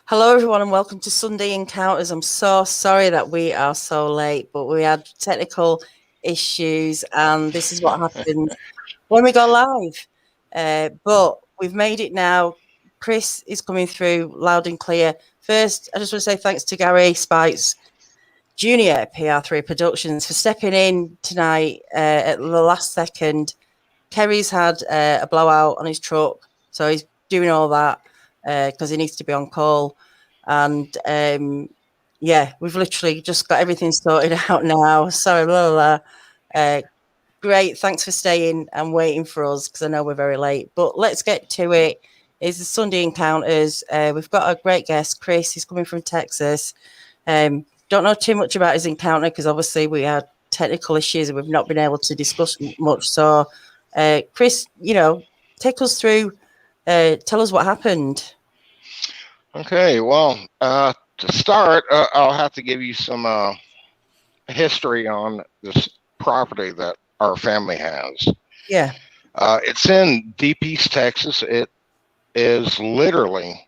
Hello, everyone, and welcome to Sunday Encounters. I'm so sorry that we are so late, but we had technical issues, and this is what happens when we go live. But we've made it now. Chris is coming through loud and clear. First, I just want to say thanks to Gary Spikes Jr. at PR3 Productions for stepping in tonight at the last second. Kerry's had a blowout on his truck, so he's doing all that because he needs to be on call. And yeah, we've literally just got everything sorted out now. Sorry, blah, blah, blah. Great, thanks for staying and waiting for us because I know we're very late. But let's get to it. It's the Sunday Encounters. We've got a great guest, Chris. He's coming from Texas. Don't know too much about his encounter because obviously we had technical issues and we've not been able to discuss much. So, Chris, take us through. Tell us what happened. Okay, well, to start, I'll have to give you some history on this property that our family has. Yeah. It's in Deep East Texas. It is literally,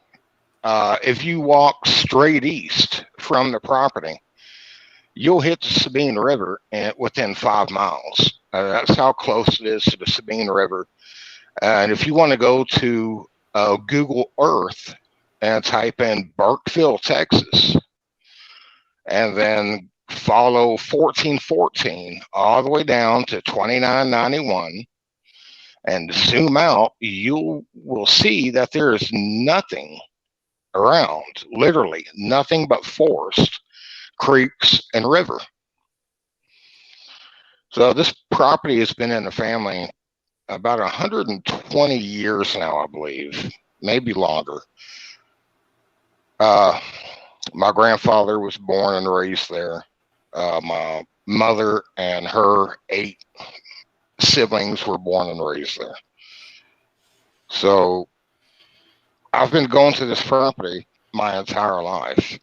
if you walk straight east from the property, you'll hit the Sabine River within 5 miles. That's how close it is to the Sabine River. And if you want to go to Google Earth and type in Burkeville, Texas, and then follow 1414 all the way down to 2991 and zoom out, you will see that there is nothing around, literally nothing but forest, creeks, and river. So this property has been in the family about 120 years now, I believe, maybe longer. My grandfather was born and raised there. My mother and her 8 siblings were born and raised there. So I've been going to this property my entire life.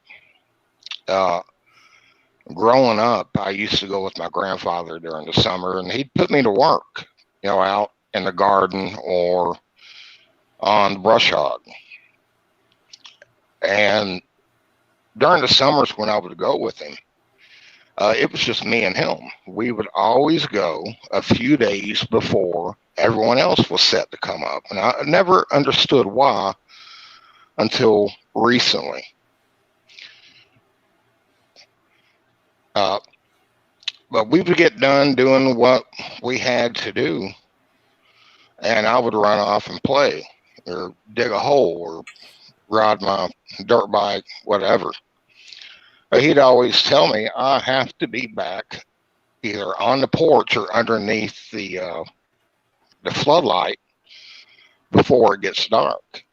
Growing up, I used to go with my grandfather during the summer, and he'd put me to work, out in the garden or on the brush hog. And during the summers when I would go with him, it was just me and him. We would always go a few days before everyone else was set to come up. And I never understood why until recently. But we would get done doing what we had to do, and I would run off and play or dig a hole or ride my dirt bike, whatever. But he'd always tell me I have to be back either on the porch or underneath the floodlight before it gets dark.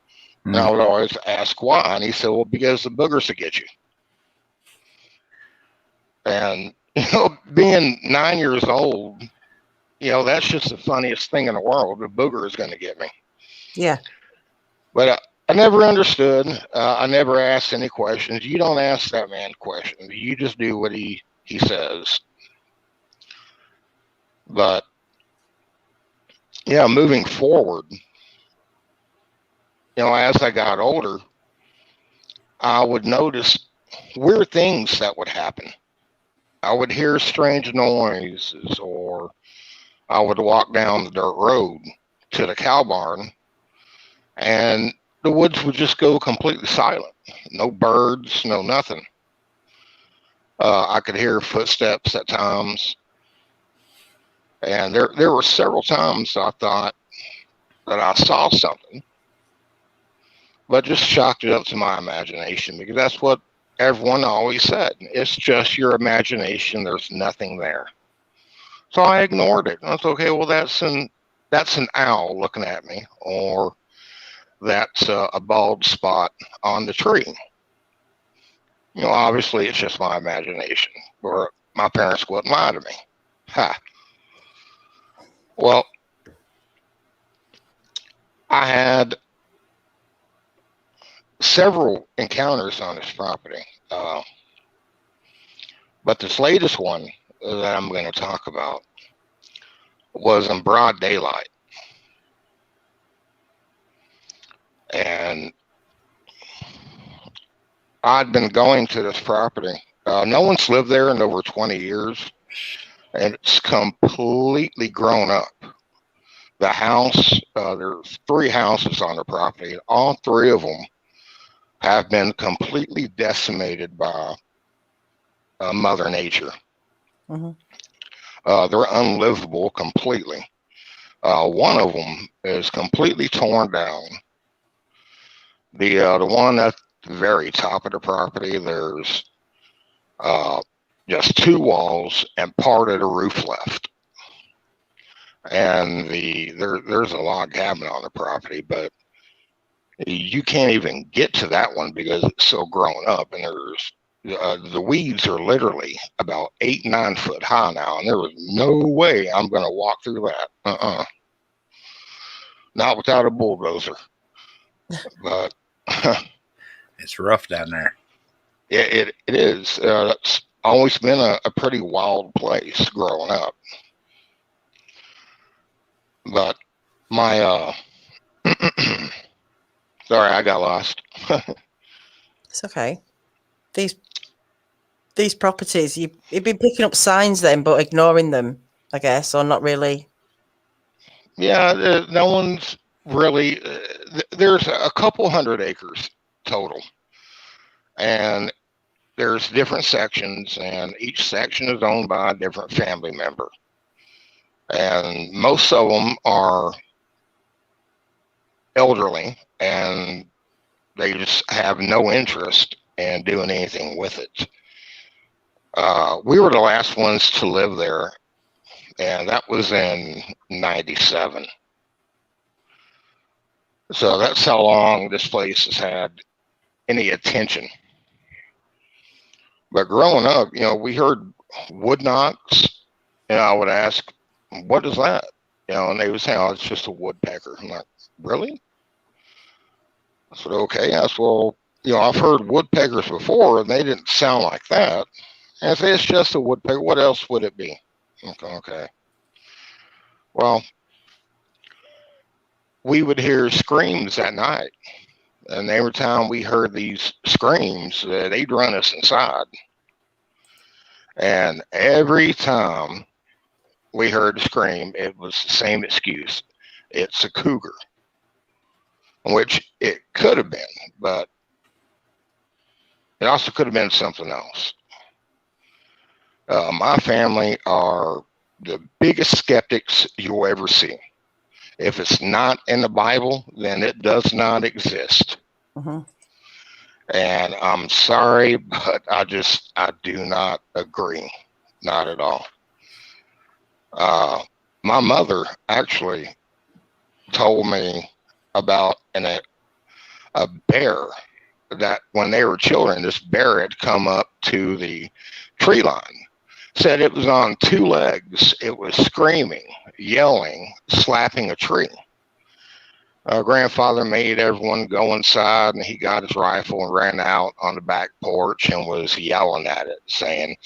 And I would always ask why, and he said, "Well, because the boogers will get you." And being 9 years old, that's just the funniest thing in the world. The booger is going to get me. Yeah. But I never understood. I never asked any questions. You don't ask that man questions. You just do what he says. But yeah, moving forward, as I got older, I would notice weird things that would happen. I would hear strange noises, or I would walk down the dirt road to the cow barn, and the woods would just go completely silent. No birds, no nothing. I could hear footsteps at times. And there were several times I thought that I saw something, but just chalked it up to my imagination, because that's what everyone always said. It's just your imagination. There's nothing there. So I ignored it. I was okay. Well, that's an owl looking at me, or that's a bald spot on the tree. Obviously it's just my imagination, or my parents wouldn't lie to me. Ha. Well, I had several encounters on this property, but this latest one that I'm going to talk about was in broad daylight. And I'd been going to this property. No one's lived there in over 20 years, and it's completely grown up. The house, there's 3 houses on the property. All 3 of them have been completely decimated by Mother Nature. Mm-hmm. They're unlivable completely. One of them is completely torn down. The one at the very top of the property, there's just 2 walls and part of the roof left. And there's a log cabin on the property, but you can't even get to that one because it's so grown up, and there's the weeds are literally about 8-9 foot high now, and there was no way I'm going to walk through that. Not without a bulldozer. But it's rough down there. It is. It's always been a pretty wild place growing up. But my sorry, I got lost. It's okay. These properties, you've been picking up signs then, but ignoring them, I guess, or not really. Yeah, no one's really. There's a couple 100 acres total, and there's different sections, and each section is owned by a different family member. And most of them are elderly, and they just have no interest in doing anything with it. We were the last ones to live there, and that was in 97. So that's how long this place has had any attention. But growing up, we heard wood knocks, and I would ask, what is that? And they would say, oh, it's just a woodpecker. I'm like, really? I said, okay. I said, well, I've heard woodpeckers before, and they didn't sound like that. And I said, it's just a woodpecker. What else would it be? Okay. Well, we would hear screams at night. And every time we heard these screams, they'd run us inside. And every time we heard a scream, it was the same excuse. It's a cougar. Which it could have been, but it also could have been something else. My family are the biggest skeptics you'll ever see. If it's not in the Bible, then it does not exist. Mm-hmm. And I'm sorry, but I do not agree. Not at all. My mother actually told me about a bear that when they were children, this bear had come up to the tree line. Said it was on 2 legs. It was screaming, yelling, slapping a tree. Grandfather made everyone go inside, and he got his rifle and ran out on the back porch and was yelling at it, saying,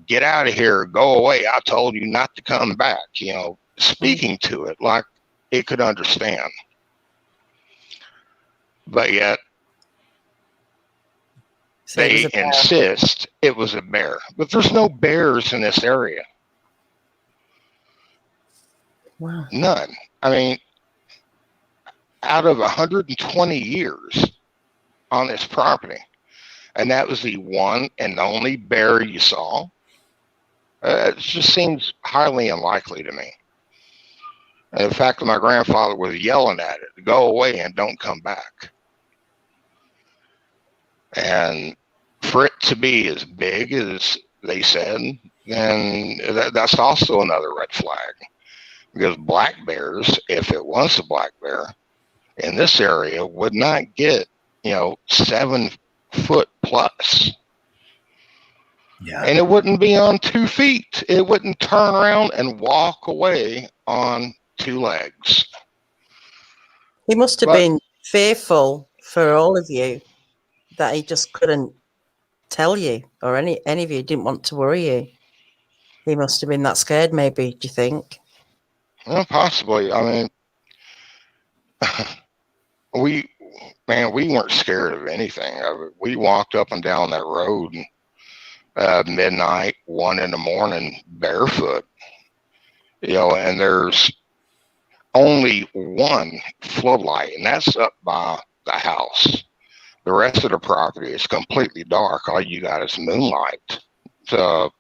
get out of here, go away. I told you not to come back, speaking to it like it could understand. But yet, so they insist it was a bear. But there's no bears in this area. Wow. None. I mean, out of 120 years on this property, and that was the one and only bear you saw. It just seems highly unlikely to me. And the fact that my grandfather was yelling at it, go away and don't come back. And for it to be as big as they said, then that's also another red flag. Because black bears, if it was a black bear, in this area would not get, 7 foot plus. Yeah. And it wouldn't be on 2 feet. It wouldn't turn around and walk away on 2 legs. He must have been fearful for all of you that he just couldn't tell you, or any of you didn't want to worry you. He must have been that scared, maybe, do you think? Well, possibly. I mean, man, we weren't scared of anything. We walked up and down that road midnight, 1 in the morning, barefoot. And there's only one floodlight, and that's up by the house. The rest of the property is completely dark. All you got is moonlight. So,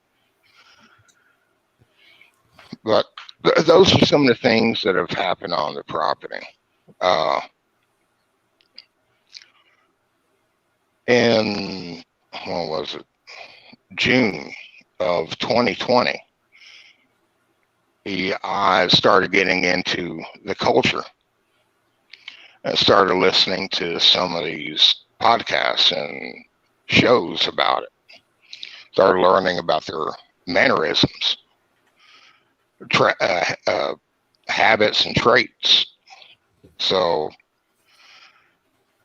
but those are some of the things that have happened on the property. In, what was it, June of 2020, I started getting into the culture and started listening to some of these podcasts and shows about it. Started learning about their mannerisms, habits, and traits. So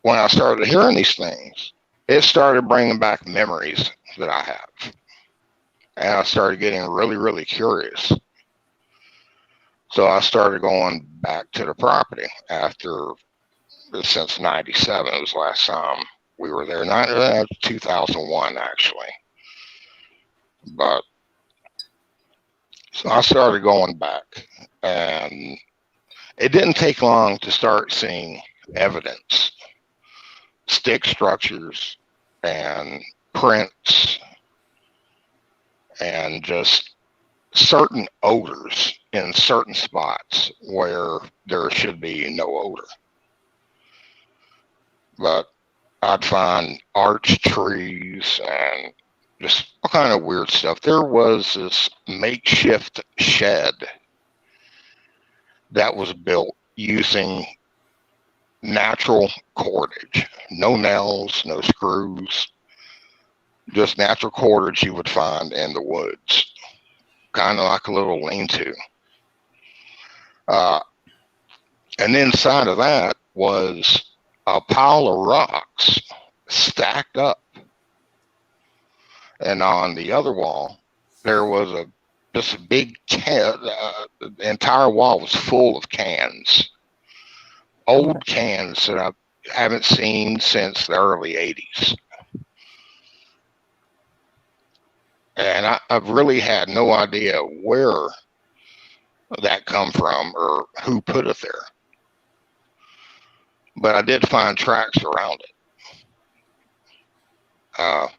when I started hearing these things, it started bringing back memories that I have. And I started getting really, really curious. So I started going back to the property since 97. It was the last time we were there. 2001, actually. But so I started going back, and it didn't take long to start seeing evidence, stick structures and prints, and just certain odors in certain spots where there should be no odor. But I'd find arch trees and just all kind of weird stuff. There was this makeshift shed that was built using natural cordage. No nails, no screws, just natural cordage you would find in the woods. Kind of like a little lean-to. And inside of that was a pile of rocks stacked up. And on the other wall, there was just a big can. The entire wall was full of cans. Old cans that I haven't seen since the early 80s. And I've really had no idea where that come from or who put it there. But I did find tracks around it.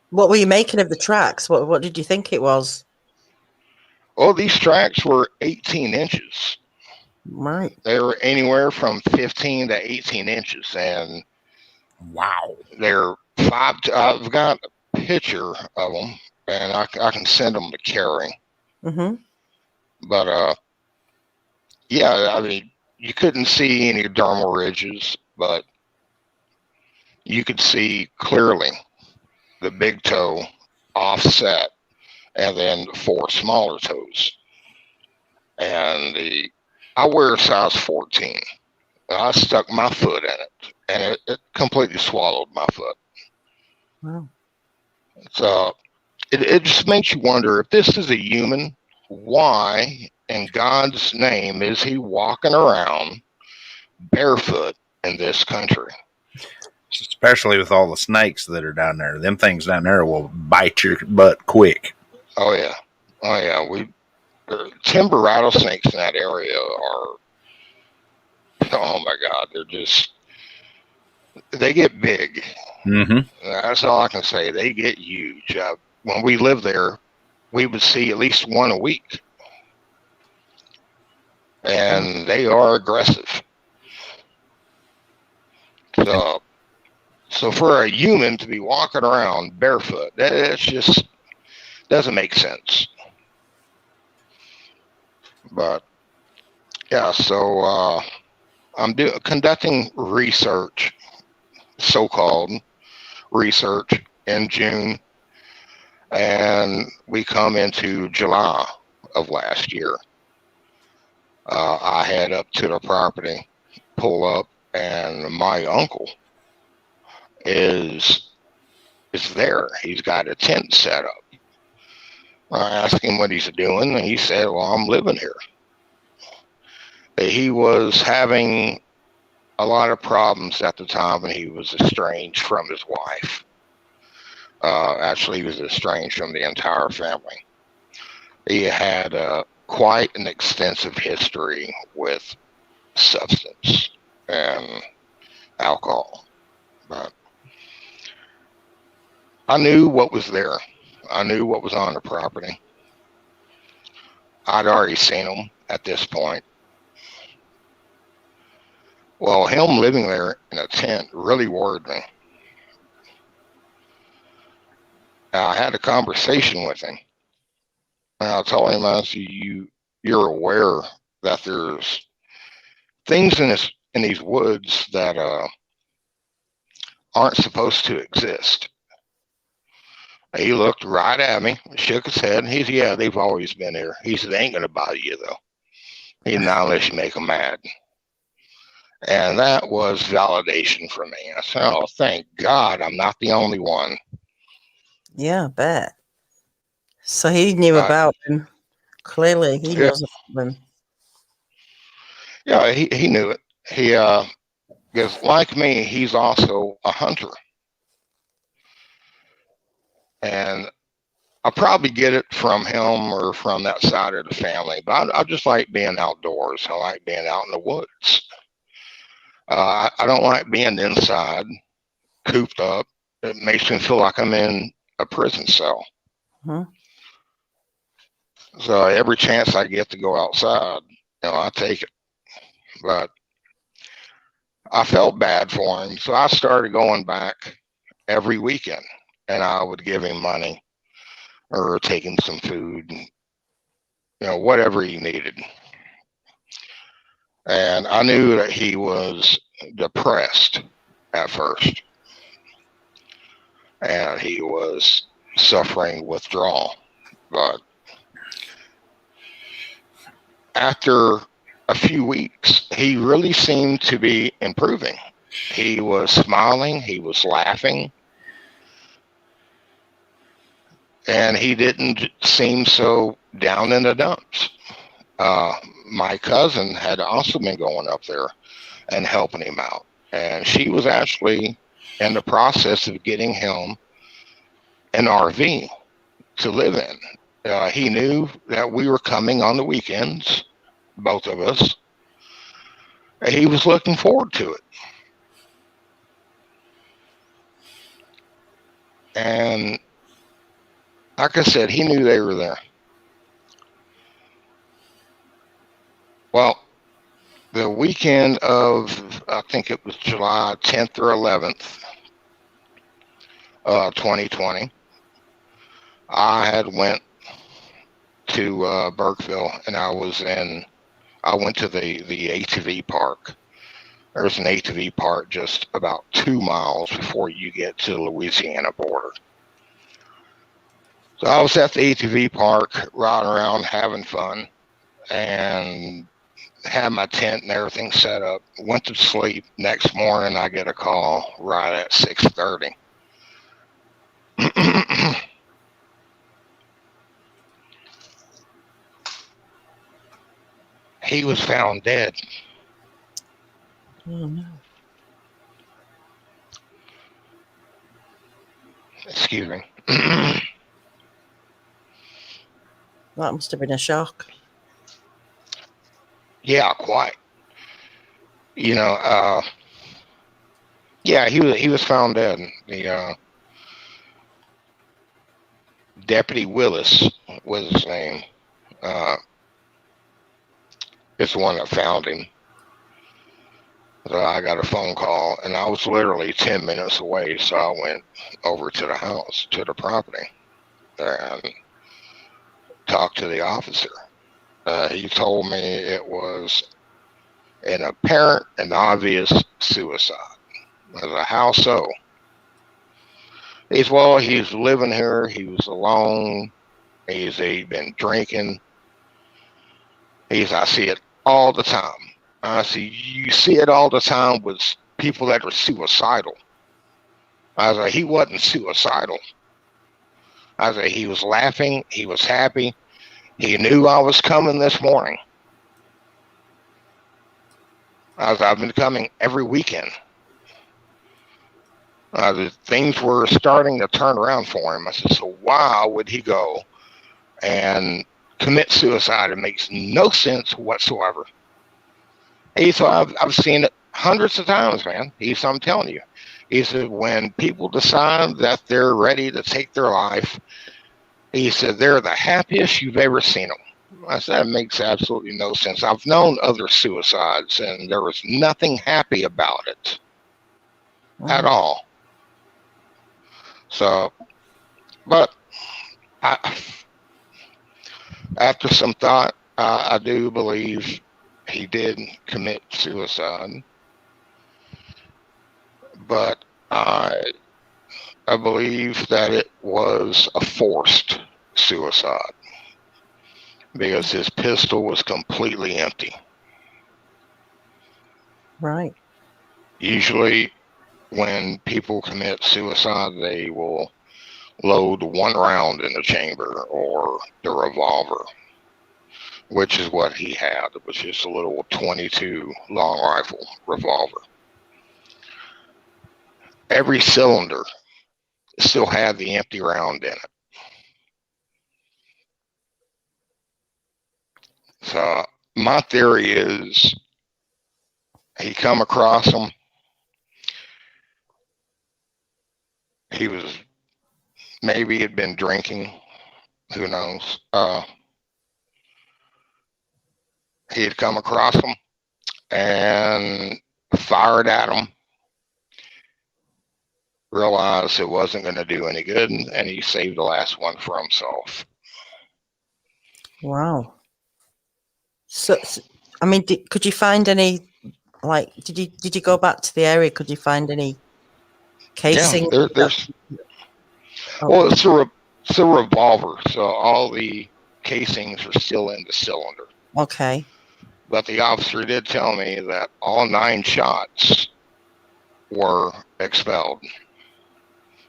What were you making of the tracks? What did you think it was? Well, these tracks were 18 inches. Right. They were anywhere from 15 to 18 inches. And wow, they're I've got a picture of them, and I can send them to Carrie. Mm-hmm. But, yeah, I mean, you couldn't see any dermal ridges, but you could see clearly the big toe offset and then 4 smaller toes. And I wear a size 14. I stuck my foot in it, and it completely swallowed my foot. Wow. So it just makes you wonder, if this is a human, why in God's name is he walking around barefoot in this country? especially with all the snakes that are down there. Them things down there will bite your butt quick. Oh yeah. Timber rattlesnakes in that area are, oh my God, they get big. Mm-hmm. That's all I can say. They get huge. When we lived there, we would see at least one a week. And they are aggressive. So for a human to be walking around barefoot, that's just doesn't make sense. But yeah, so I'm conducting research, so-called research, in June, and we come into July of last year. I head up to the property, pull up, and my uncle is there. He's got a tent set up. I asked him what he's doing, and he said, well, I'm living here. He was having a lot of problems at the time when he was estranged from his wife. Actually, he was estranged from the entire family. He had quite an extensive history with substance and alcohol. But I knew what was there. I knew what was on the property. I'd already seen him at this point. Well, him living there in a tent really worried me. I had a conversation with him. And I told him, I said, you're aware that there's things in these woods that aren't supposed to exist. He looked right at me, shook his head, and he said, yeah, they've always been here. He said, they ain't going to bother you, though. He said, not unless you make them mad. And that was validation for me. I said, oh, thank God I'm not the only one. Yeah, I bet. So he knew about him. Clearly, he knows about him. Yeah, he knew it. He, because like me, he's also a hunter. And I probably get it from him or from that side of the family, but I just like being outdoors. I like being out in the woods. I don't like being inside, cooped up. It makes me feel like I'm in a prison cell. Huh? So every chance I get to go outside, I take it. But I felt bad for him, so I started going back every weekend, and I would give him money or take him some food, whatever he needed. And I knew that he was depressed at first, and he was suffering withdrawal. But after a few weeks, he really seemed to be improving. He was smiling, he was laughing, and he didn't seem so down in the dumps. My cousin had also been going up there and helping him out, and she was actually in the process of getting him an RV to live in. He knew that we were coming on the weekends, both of us, and he was looking forward to it. And like I said, he knew they were there. Well, the weekend of, I think it was July 10th or 11th, 2020, I had went to Burkeville, and I went to the ATV park. There's an ATV park just about 2 miles before you get to the Louisiana border. So I was at the ATV park, riding around, having fun, and had my tent and everything set up. Went to sleep. Next morning, I get a call right at 6:30. He was found dead. Oh, no. Excuse me. That must have been a shock. Yeah, quite. Yeah, he was found dead. The Deputy Willis was his name. It's the one that found him. So I got a phone call, and I was literally 10 minutes away, so I went over to the house, to the property, and talked to the officer. He told me it was an apparent and obvious suicide. I was like, how so? He's living here. He was alone. He'd been drinking. I see it all the time. You see it all the time with people that are suicidal. I was like, he wasn't suicidal. I was like, he was laughing. He was happy. He knew I was coming this morning. I've been coming every weekend. Things were starting to turn around for him. I said, so why would he go and commit suicide? It makes no sense whatsoever. He said, I've seen it hundreds of times, man. He said, I'm telling you. He said, when people decide that they're ready to take their life, he said, they're the happiest you've ever seen them. I said, that makes absolutely no sense. I've known other suicides, and there was nothing happy about it at all. So, but after some thought, I do believe he did commit suicide. But I believe that it was a forced suicide because his pistol was completely empty. Right. Usually, when people commit suicide, they will load one round in the chamber or the revolver, which is what he had. It was just a little 22 long rifle revolver. Every cylinder still had the empty round in it. So my theory is he come across them. He was maybe had been drinking. Who knows? He had come across them and fired at them. Realized it wasn't going to do any good, and he saved the last one for himself. Wow. So I mean, could you find any? Like, did you go back to the area? Could you find any casing? Yeah, there's. Well, it's a revolver, so all the casings are still in the cylinder. Okay. But the officer did tell me that all 9 shots were expelled.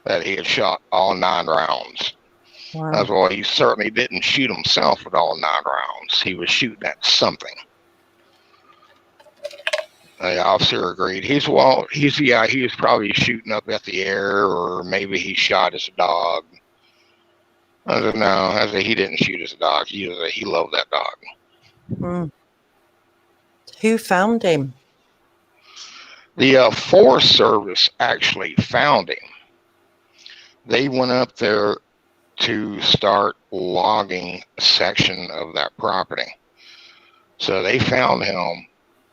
That he had shot all 9 rounds. Wow. As well, he certainly didn't shoot himself with all 9 rounds. He was shooting at something. The officer agreed. He was probably shooting up at the air, or maybe he shot his dog. I said, no. I said, he didn't shoot his dog. He loved that dog. Hmm. Who found him? The Forest Service actually found him. They went up there to start logging a section of that property. So they found him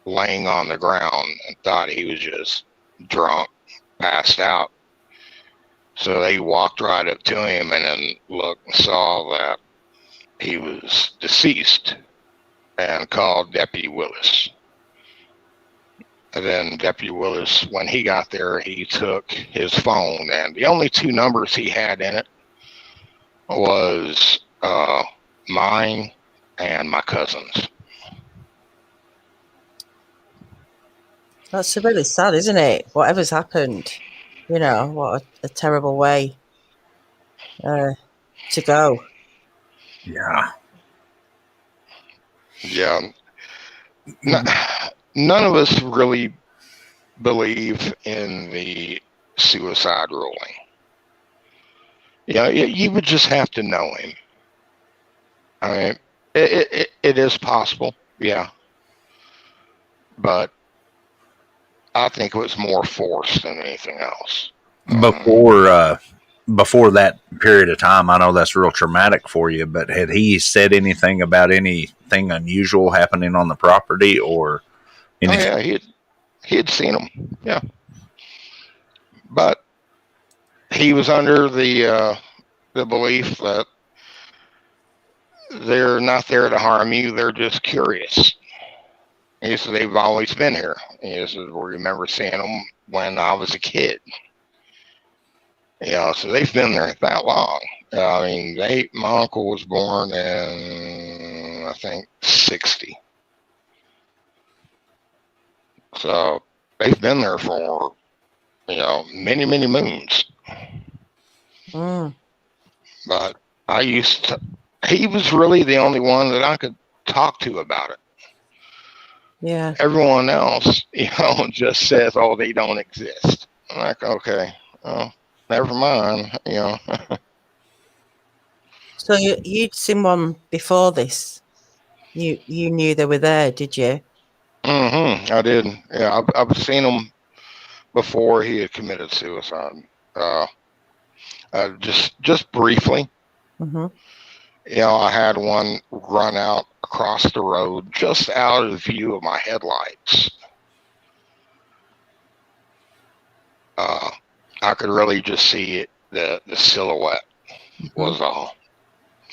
laying on the ground and thought he was just drunk, passed out. So they walked right up to him and then looked and saw that he was deceased and called Deputy Willis. And then Deputy Willis, when he got there, he took his phone, and the only 2 numbers he had in it was mine and my cousin's. That's really sad, isn't it? Whatever's happened, what a terrible way to go. Yeah. Yeah. None of us really believe in the suicide ruling. Yeah, you would just have to know him. I mean, it is possible, yeah. But I think it was more forced than anything else. Before that period of time, I know that's real traumatic for you, but had he said anything about anything unusual happening on the property or anything? Oh, yeah, he had seen them, yeah. But he was under the belief that they're not there to harm you, they're just curious. He said, they've always been here. He said, we remember seeing them when I was a kid. So they've been there that long. I mean, my uncle was born in, I think, 60. So they've been there for, many, many moons. Mm. But he was really the only one that I could talk to about it. Yeah. Everyone else, just says, "Oh, they don't exist." I'm like, okay, well, never mind. So you'd seen one before this. You knew they were there, did you? I did. Yeah, I've seen him before he had committed suicide. Uh, just briefly. Mm-hmm. I had one run out across the road, just out of view of my headlights. I could really just see it. The silhouette was all.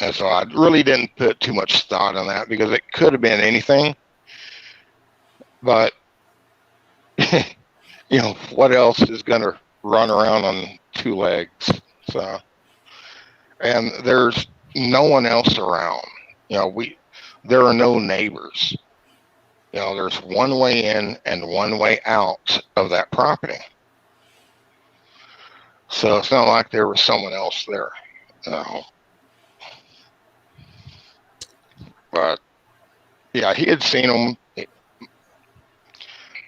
And so I really didn't put too much thought on that because it could have been anything. But, what else is going to run around on two legs? So, and there's no one else around. There are no neighbors. There's one way in and one way out of that property. So it's not like there was someone else there. But yeah, he had seen them.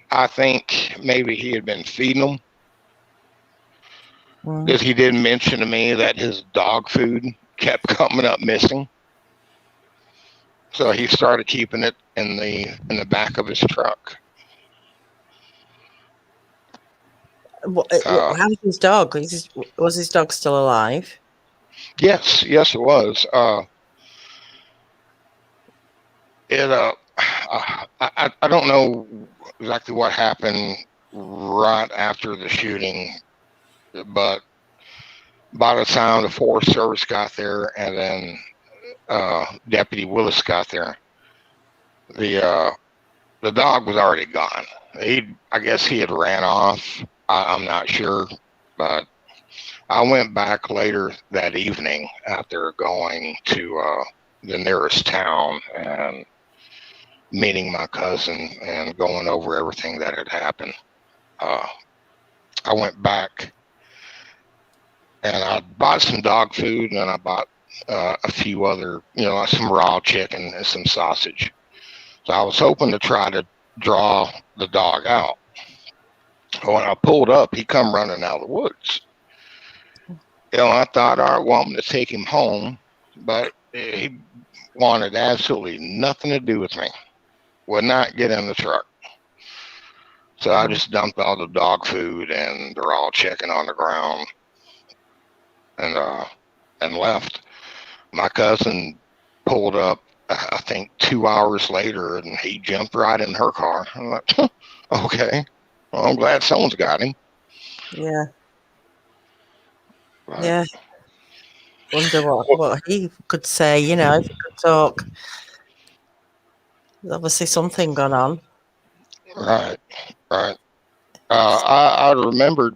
I think maybe he had been feeding them. Because he did mention to me that his dog food kept coming up missing. So he started keeping it in the back of his truck. How's his dog? Was his dog still alive? Yes, it was. I don't know exactly what happened right after the shooting, but by the time the Forest Service got there and then Deputy Willis got there, the dog was already gone. I guess he had ran off. I'm not sure, but I went back later that evening after going to the nearest town and meeting my cousin and going over everything that had happened. I went back and I bought some dog food and I bought a few other, some raw chicken and some sausage. So I was hoping to try to draw the dog out. When I pulled up, he come running out of the woods. I thought, all right, well, I'm going to take him home, but he wanted absolutely nothing to do with me. Would not get in the truck. So I just dumped all the dog food and they're all checking on the ground and left. My cousin pulled up, I think 2 hours later, and he jumped right in her car. I'm like, okay, well, I'm glad someone's got him. Yeah. But, yeah. Wonder what he could say, if he could talk. There's obviously something gone on. Right. I remembered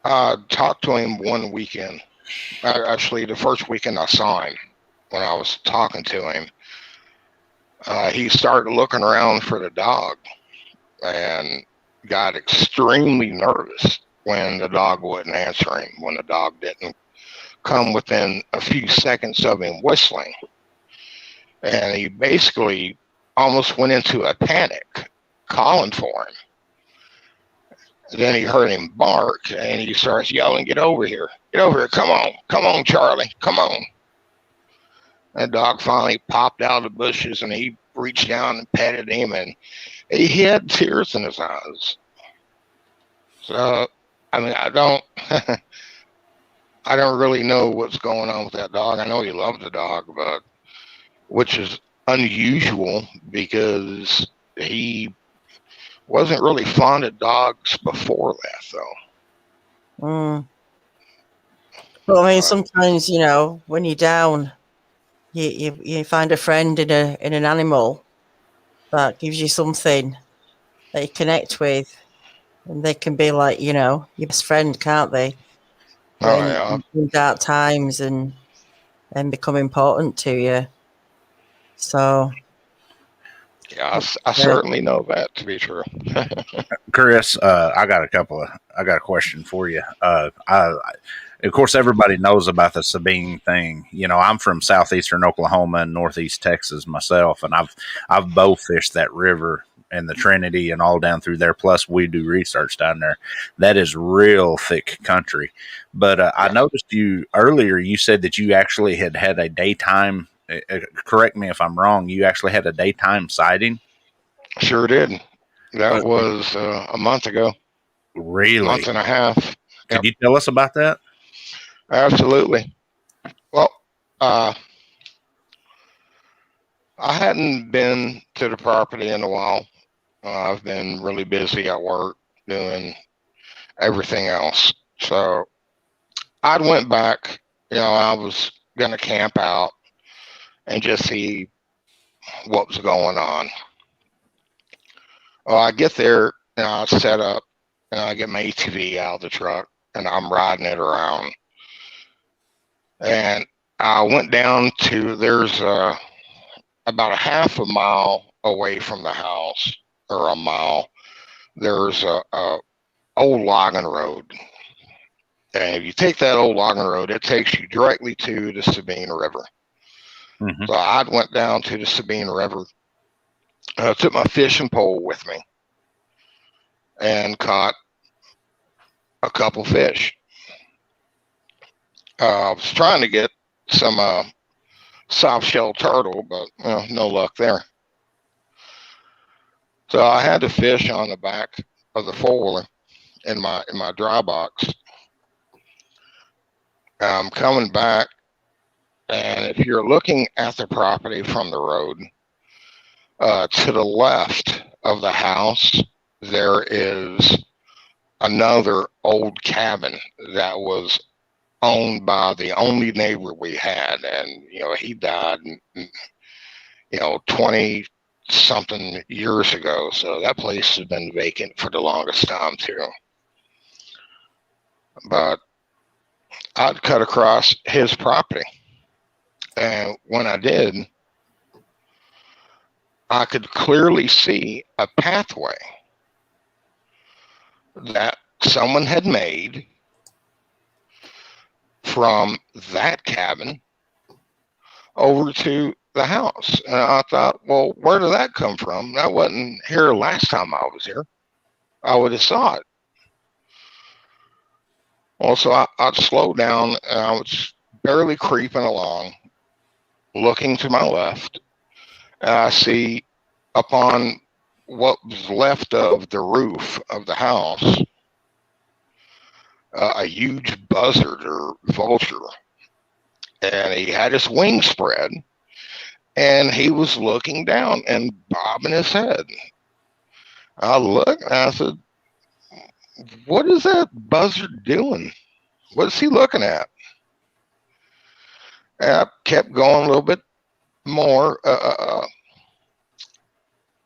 I talked to him one weekend. Actually, the first weekend I saw him, when I was talking to him, he started looking around for the dog and got extremely nervous when the dog wouldn't answer him, when the dog didn't come within a few seconds of him whistling. And he basically almost went into a panic, calling for him. Then he heard him bark, and he starts yelling, "Get over here! Get over here! Come on, Charlie! Come on!" That dog finally popped out of the bushes, and he reached down and petted him, and he had tears in his eyes. So, I don't, I don't really know what's going on with that dog. I know he loved the dog, but which is unusual because he wasn't really fond of dogs before that, though. Well, sometimes when you're down, you find a friend in an animal that gives you something that you connect with, and they can be like your best friend, can't they? In dark times and become important to you. So. Yeah, I certainly know that to be true. Chris, I got a question for you. Of course, everybody knows about the Sabine thing. You know, I'm from southeastern Oklahoma and northeast Texas myself, and I've bow fished that river and the Trinity and all down through there. Plus, we do research down there. That is real thick country. But I noticed you earlier. You said that you actually had a daytime. Correct me if I'm wrong. You actually had a daytime sighting. Sure did. That was a month ago. Really? Month and a half. Could you tell us about that? Absolutely. Well, I hadn't been to the property in a while. I've been really busy at work doing everything else. So I went back, I was going to camp out and just see what was going on. Well, I get there and I set up and I get my ATV out of the truck and I'm riding it around. And I went down to, there's about a half a mile away from the house, or a mile, there's a old logging road. And if you take that old logging road, it takes you directly to the Sabine River. Mm-hmm. So I went down to the Sabine River. I took my fishing pole with me and caught a couple fish. I was trying to get some soft shell turtle, but no luck there. So I had to fish on the back of the four-wheeler in my dry box. I'm coming back, and if you're looking at the property from the road, to the left of the house, there is another old cabin that was owned by the only neighbor we had. And, he died, 20 something years ago. So that place has been vacant for the longest time too. But I'd cut across his property. And when I did, I could clearly see a pathway that someone had made from that cabin over to the house. And I thought, well, where did that come from? That wasn't here last time I was here. I would have saw it. Well, so I'd slow down and I was barely creeping along, looking to my left. And I see up on what was left of the roof of the house, a huge buzzard or vulture. And he had his wings spread and he was looking down and bobbing his head. I looked and I said, what is that buzzard doing? What is he looking at? And I kept going a little bit more.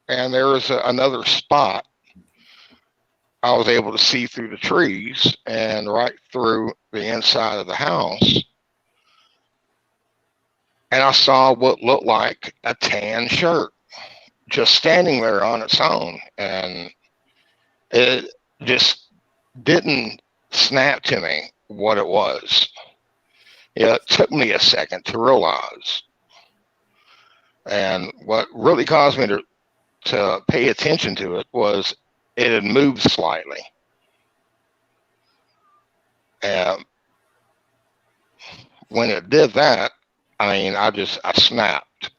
And there was another spot. I was able to see through the trees and right through the inside of the house. And I saw what looked like a tan shirt just standing there on its own. And it just didn't snap to me what it was. It took me a second to realize. And what really caused me to pay attention to it was it had moved slightly. And when it did that, I snapped.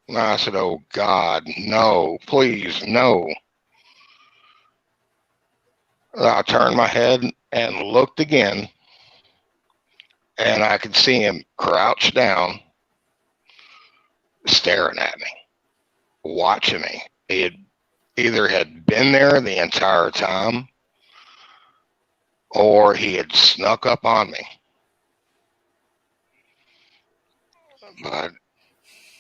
And I said, oh God, no, please, no. And I turned my head and looked again, and I could see him crouched down, staring at me, watching me. He either had been there the entire time or he had snuck up on me. But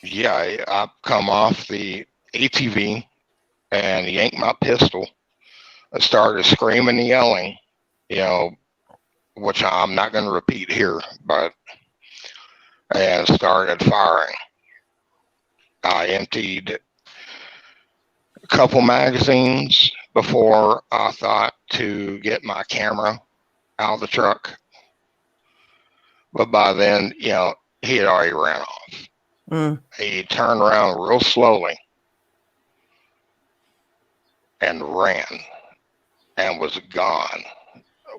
yeah, I come off the ATV and yanked my pistol. I started screaming and yelling, which I'm not going to repeat here, and started firing. I emptied a couple magazines before I thought to get my camera out of the truck But by then, he had already ran off. Mm. He turned around real slowly and ran and was gone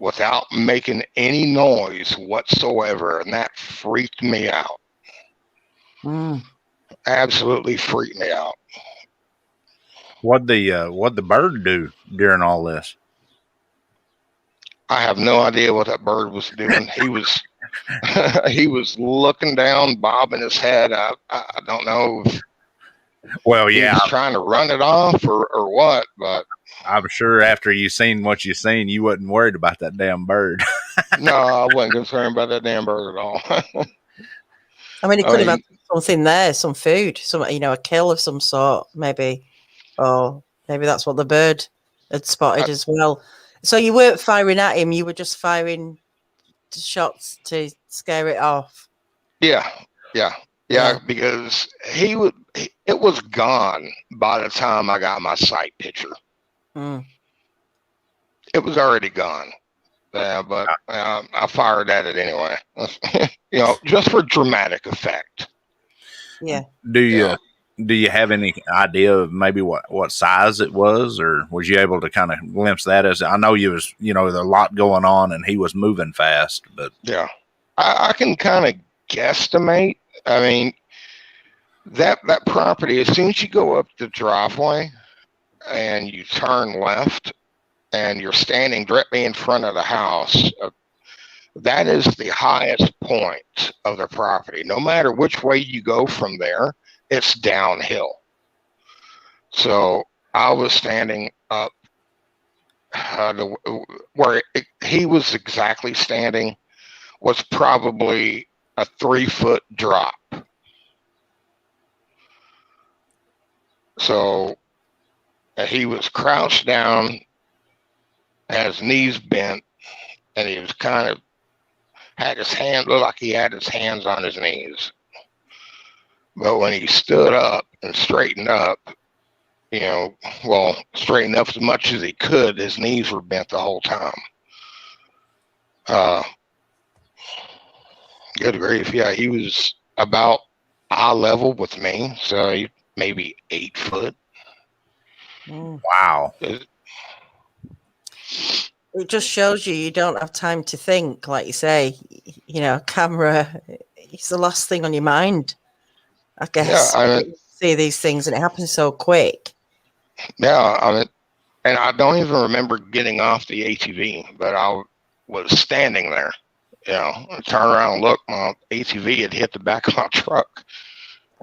without making any noise whatsoever. And that freaked me out. Mm. Absolutely freaked me out. What'd the bird do during all this? I have no idea what that bird was doing. He was he was looking down, bobbing his head. I don't know if Well, he yeah, was trying to run it off or what, but I'm sure after you seen what you seen, you wasn't worried about that damn bird. no, I wasn't concerned about that damn bird at all. I mean, it could have had something there, some food, a kill of some sort, maybe. Or maybe that's what the bird had spotted as well. So you weren't firing at him, you were just firing shots to scare it off. Yeah, because it was gone by the time I got my sight picture. Mm. It was already gone. But I fired at it anyway. Just for dramatic effect. Yeah. Do you have any idea of maybe what size it was, or was you able to kind of glimpse that? As I know you was, there's a lot going on and he was moving fast, but yeah, I can kind of guesstimate. I mean, that property, as soon as you go up the driveway and you turn left and you're standing directly in front of the house, that is the highest point of the property. No matter which way you go from there, it's downhill. So I was standing up where he was exactly standing was probably a 3-foot drop. So he was crouched down, had his knees bent, and he was kind of looked like he had his hands on his knees. But when he stood up and straightened up, straightened up as much as he could, his knees were bent the whole time. Good grief. Yeah, he was about eye level with me, so maybe 8 foot. Wow. It just shows you don't have time to think, like you say. Camera, it's the last thing on your mind, I guess. Yeah, see these things, and it happens so quick. Yeah, and I don't even remember getting off the ATV, but I was standing there. I turned around and looked, my ATV had hit the back of my truck.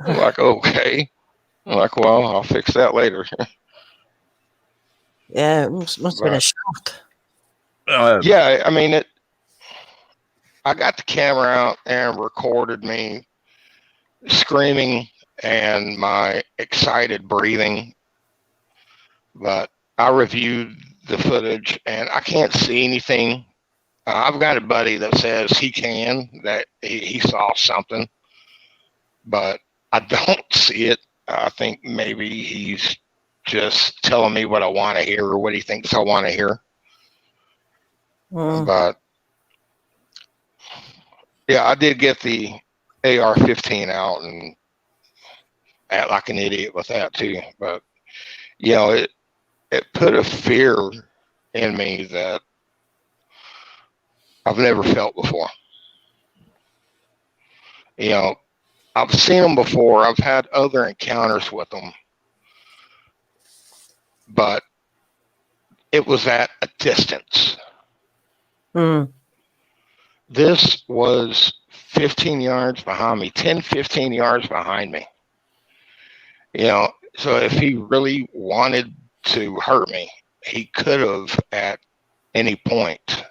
I'm like, okay. I'm like, well, I'll fix that later. Yeah, it must have been a shock. Yeah, I mean, I got the camera out and recorded me screaming and my excited breathing. But I reviewed the footage and I can't see anything. I've got a buddy that says that he saw something, but I don't see it. I think maybe he's just telling me what I want to hear or what he thinks I want to hear. But yeah, I did get the AR-15 out and act like an idiot with that too. But it put a fear in me that I've never felt before. I've seen them before. I've had other encounters with them, but it was at a distance. This was 15 yards behind me, 10, 15 yards behind me. So if he really wanted to hurt me, he could have at any point.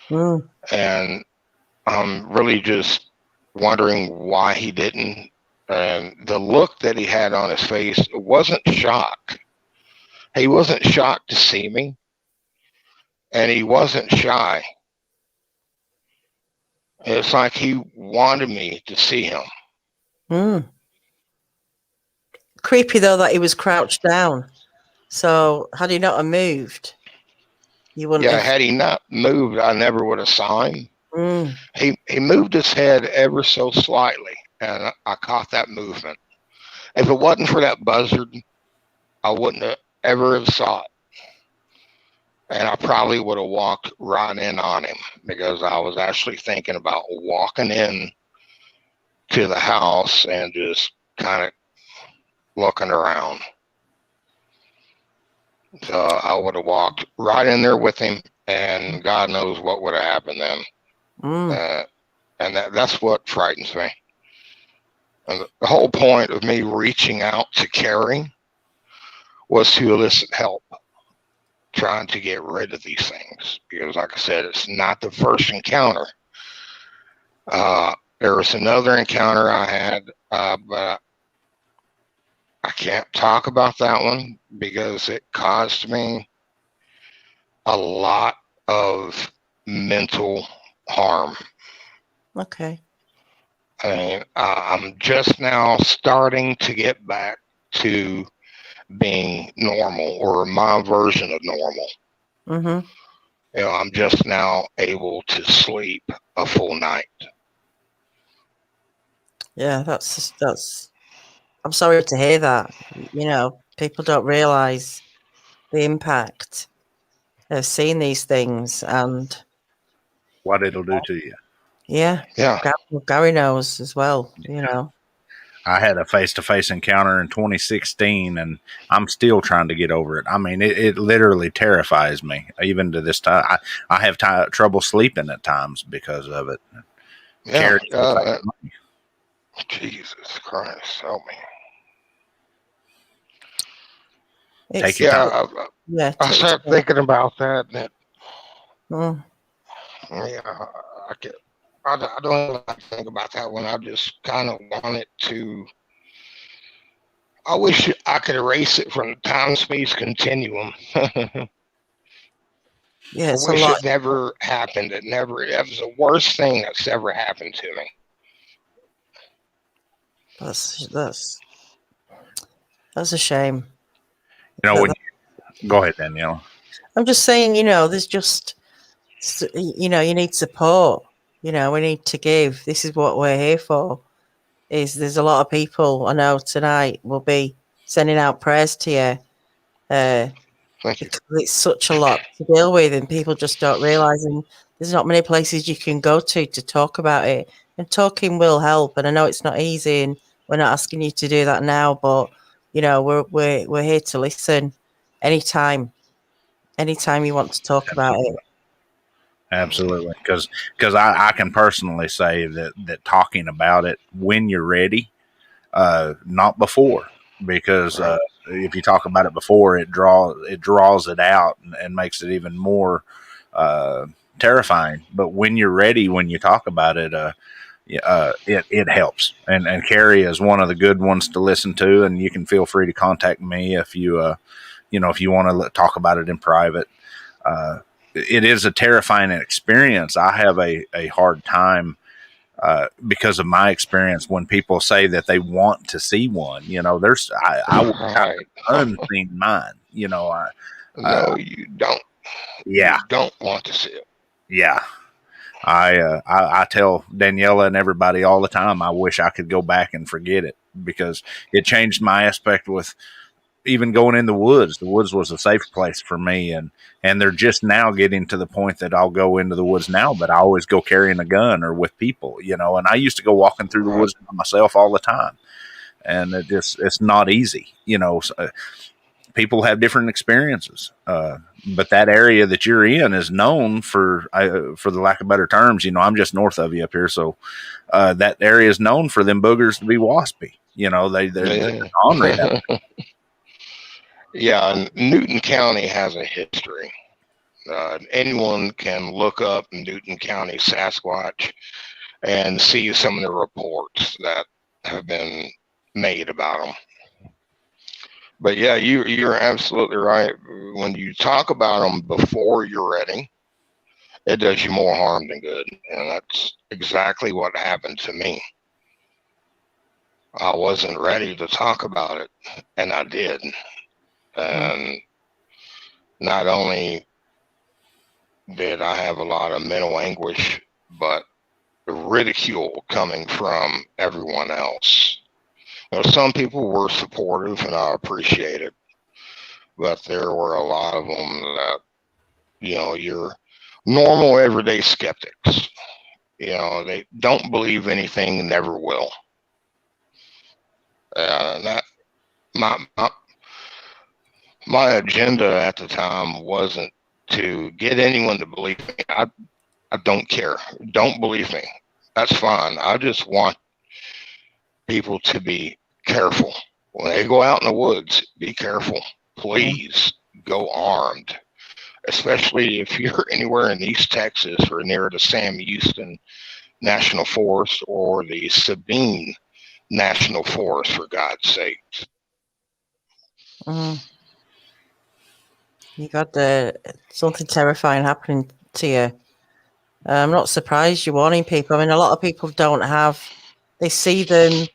And I'm really just wondering why he didn't. And the look that he had on his face, it wasn't shock. He wasn't shocked to see me. And he wasn't shy. It's like he wanted me to see him. Creepy, though, that he was crouched down. So had he not moved, you wouldn't have... had he not moved, I never would have saw him. Mm. He moved his head ever so slightly, and I caught that movement. If it wasn't for that buzzard, I wouldn't have ever have saw it, and I probably would have walked right in on him because I was actually thinking about walking in to the house and just kind of looking around. So I would have walked right in there with him, and God knows what would have happened then. Mm. And that's what frightens me. And the whole point of me reaching out to Carrie was to elicit help, trying to get rid of these things. Because, like I said, it's not the first encounter. There was another encounter I had, but I can't talk about that one because it caused me a lot of mental harm. Okay. I mean, I'm just now starting to get back to being normal, or my version of normal. Mm-hmm. You know, I'm just now able to sleep a full night. Yeah, that's. I'm sorry to hear that. You know, people don't realize the impact of seeing these things, and What it'll do to you. yeah, Yeah. Gary knows as well. You know. I had a face-to-face encounter in 2016, and I'm still trying to get over it. I mean, it literally terrifies me, even to this time. I have trouble sleeping at times because of it. Yeah. Carries Jesus Christ, help me. Take your time. Yeah, I started thinking about that. And yeah, I don't like to think about that one. I just kind of want it to. I wish I could erase it from the time-space continuum. Yeah, it's I a wish lot. it never happened. It was the worst thing that's ever happened to me. That's a shame. You know, go ahead, Danielle. I'm just saying, you know, there's just, you know, you need support. You know, we need to give. This is what we're here for. There's a lot of people I know tonight will be sending out prayers to you. Thank you. Because it's such a lot to deal with, and people just don't realize. And there's not many places you can go to talk about it. And talking will help. And I know it's not easy, and we're not asking you to do that now. But you know, we're here to listen anytime you want to talk about it. Absolutely, because I can personally say that talking about it when you're ready, not before, because if you talk about it before, it draws it out and makes it even more terrifying. But when you're ready, when you talk about it, it helps. And Carrie is one of the good ones to listen to, and you can feel free to contact me if you if you want to talk about it in private. It is a terrifying experience. I have a hard time because of my experience when people say that they want to see one. You know, I will have an unseen mind. You know, no, you don't. Yeah, you don't want to see it. Yeah, I tell Daniela and everybody all the time, I wish I could go back and forget it, because it changed my aspect with even going in the woods. The woods was a safe place for me, and they're just now getting to the point that I'll go into the woods now, but I always go carrying a gun or with people, you know, and I used to go walking through the woods by myself all the time, and it's not easy, you know. So, people have different experiences, but that area that you're in is known for the lack of better terms, you know, I'm just north of you up here, so that area is known for them boogers to be waspy. You know, they're ornery. Yeah, Newton County has a history. Anyone can look up Newton County Sasquatch and see some of the reports that have been made about them. But yeah, you're absolutely right. When you talk about them before you're ready, it does you more harm than good. And that's exactly what happened to me. I wasn't ready to talk about it, and I did. And not only did I have a lot of mental anguish but the ridicule coming from everyone else. Some people were supportive, and I appreciate it, but there were a lot of them that, your normal everyday skeptics. They don't believe anything and never will. That my agenda at the time wasn't to get anyone to believe me. I don't care. Don't believe me. That's fine. I just want people to be careful. When they go out in the woods, be careful. Please go armed, especially if you're anywhere in East Texas or near the Sam Houston National Forest or the Sabine National Forest, for God's sake. You got something terrifying happening to you. I'm not surprised you're warning people. I mean, a lot of people don't have, they see them,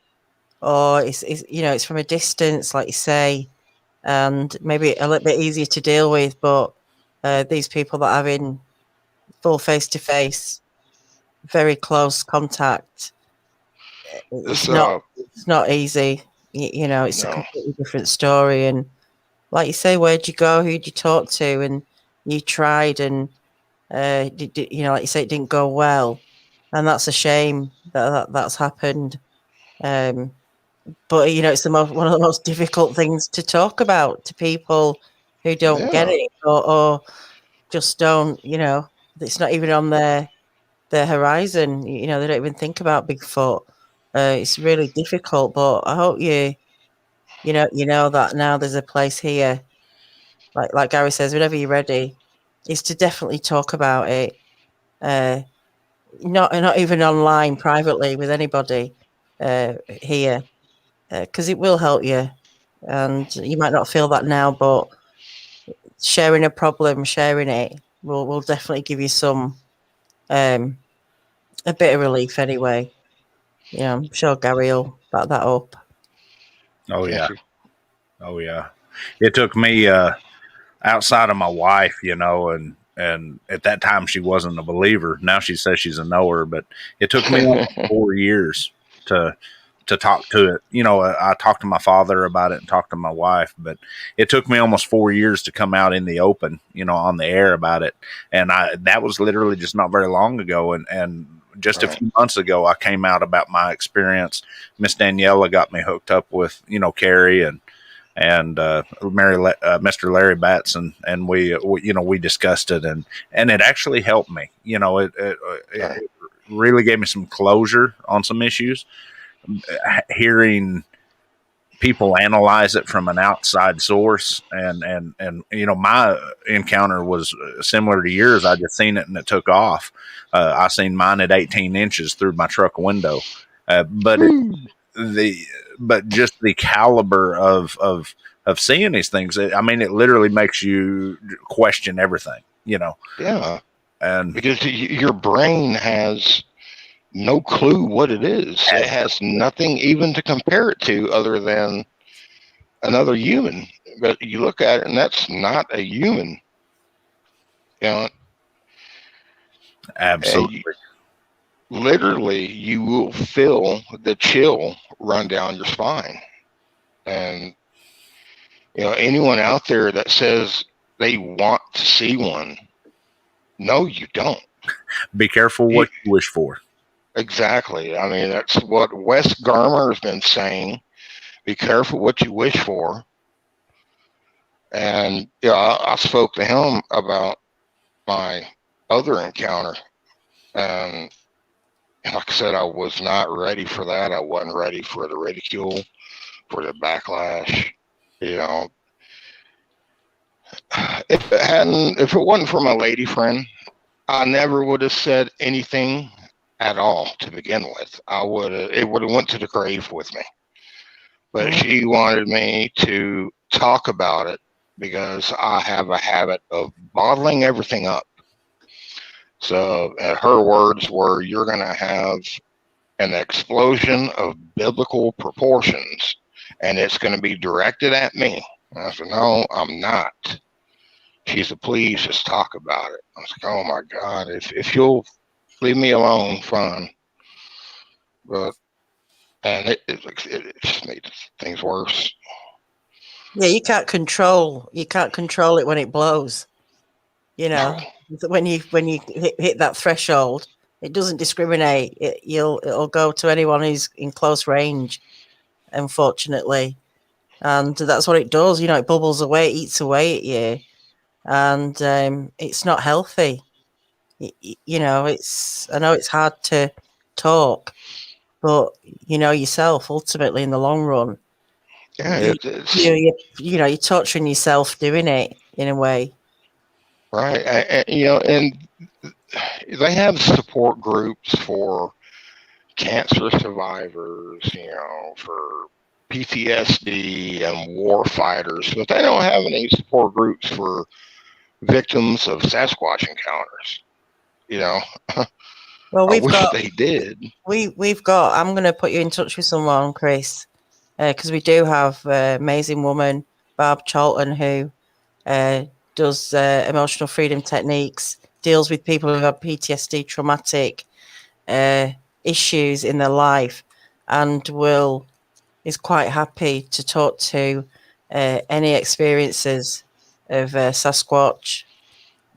or it's from a distance, like you say, and maybe a little bit easier to deal with. But these people that are having full face-to-face, very close contact, it's not easy. It's a completely different story. And like you say, where'd you go? Who'd you talk to? And you tried, and like you say, it didn't go well, and that's a shame that's happened. But it's one of the most difficult things to talk about to people who don't get it, or just don't. It's not even on their horizon. They don't even think about Bigfoot. It's really difficult. But I hope you know that now there's a place here, like Gary says, whenever you're ready, is to definitely talk about it. Not even online privately with anybody here, because it will help you. And you might not feel that now, but sharing a problem, sharing it will definitely give you some a bit of relief anyway. I'm sure Gary will back that up. Oh yeah. Oh yeah. It took me outside of my wife, and at that time she wasn't a believer. Now she says she's a knower, but it took me 4 years to talk to it. I talked to my father about it and talked to my wife, but it took me almost 4 years to come out in the open, on the air about it. And that was literally just not very long ago. And just a few months ago, I came out about my experience. Miss Daniela got me hooked up with, Carrie and Mr. Larry Batson, and we discussed it, and it actually helped me. It really gave me some closure on some issues. Hearing people analyze it from an outside source, and my encounter was similar to yours. I just seen it and it took off. I seen mine at 18 inches through my truck window, but just the caliber of seeing these things. It literally makes you question everything. Yeah, and because your brain has no clue what it is. It has nothing even to compare it to other than another human. But you look at it, and that's not a human. Absolutely. Literally, you will feel the chill run down your spine. And, anyone out there that says they want to see one, no, you don't. Be careful what you wish for. Exactly. That's what Wes Garmer has been saying. Be careful what you wish for. And I spoke to him about my other encounter. And like I said, I was not ready for that. I wasn't ready for the ridicule, for the backlash. If it wasn't for my lady friend, I never would have said anything at all to begin with. It would have went to the grave with me. But she wanted me to talk about it because I have a habit of bottling everything up. So her words were, "You're going to have an explosion of biblical proportions, and it's going to be directed at me." And I said, "No, I'm not." She said, "Please just talk about it." I was like, "Oh my God, if you'll leave me alone, fine. But and it just made things worse. Yeah, you can't control it when it blows. You know, when you hit that threshold, it doesn't discriminate. It'll go to anyone who's in close range, unfortunately. And that's what it does. You know, it bubbles away, it eats away at you, and it's not healthy. You know, I know it's hard to talk, but you know yourself. Ultimately, in the long run, Yeah, you're torturing yourself doing it in a way. right. And they have support groups for cancer survivors, for PTSD and war fighters, but they don't have any support groups for victims of Sasquatch encounters. Well, I wish they did. We've got. I'm going to put you in touch with someone, Chris, because we do have an amazing woman, Barb Charlton, who does emotional freedom techniques, deals with people who have PTSD, traumatic issues in their life, and is quite happy to talk to any experiences of Sasquatch,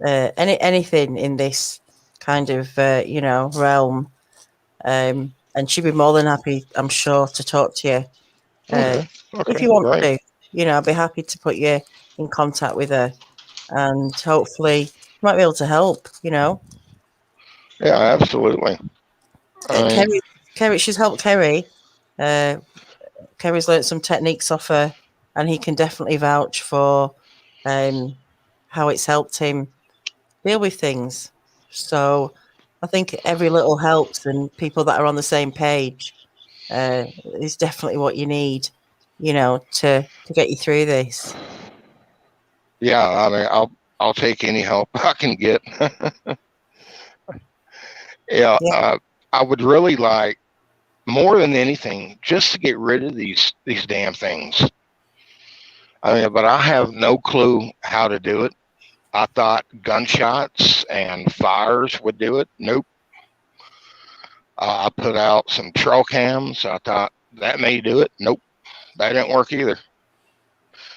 anything in this kind of realm. And she'd be more than happy, I'm sure, to talk to you. Okay, If you want great. to, I'd be happy to put you in contact with her, and hopefully you might be able to help. Yeah, absolutely. Kerry, she's helped Kerry. Kerry's learned some techniques off her, and he can definitely vouch for how it's helped him deal with things. So I think every little helps, and people that are on the same page is definitely what you need, to get you through this. Yeah, I mean, I'll take any help I can get. Yeah, I would really like, more than anything, just to get rid of these damn things. I mean, but I have no clue how to do it. I thought gunshots and fires would do it. Nope. I put out some trail cams. I thought that may do it. Nope. That didn't work either.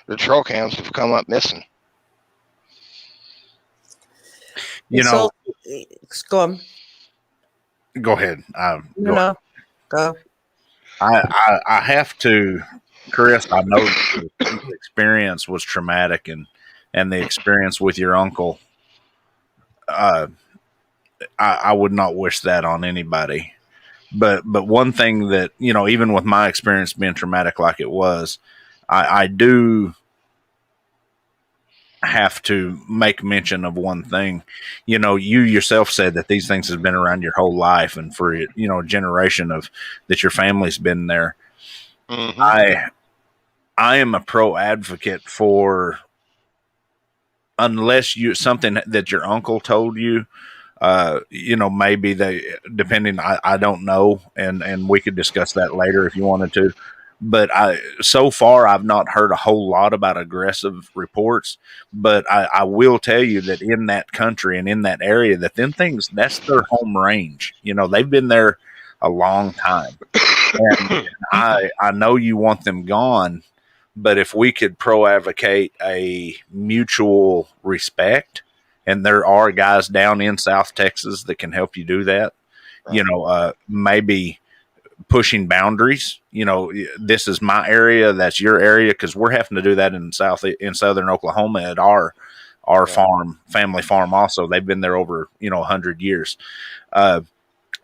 The trail cams have come up missing. Go on. Go ahead. No. Go. I have to, Chris. I know the experience was traumatic, and the experience with your uncle. I would not wish that on anybody. But one thing that, even with my experience being traumatic like it was, I do have to make mention of one thing. You yourself said that these things have been around your whole life, and for a generation of that your family's been there. Mm-hmm. I am a pro advocate for, unless something that your uncle told you, maybe depending, I don't know. And we could discuss that later if you wanted to, but so far I've not heard a whole lot about aggressive reports, but I will tell you that in that country and in that area, that them things, that's their home range. They've been there a long time. And I know you want them gone, but if we could advocate a mutual respect, and there are guys down in South Texas that can help you do that, maybe pushing boundaries, this is my area, that's your area, because we're having to do that in southern Oklahoma at our family farm. Also, they've been there over 100 years.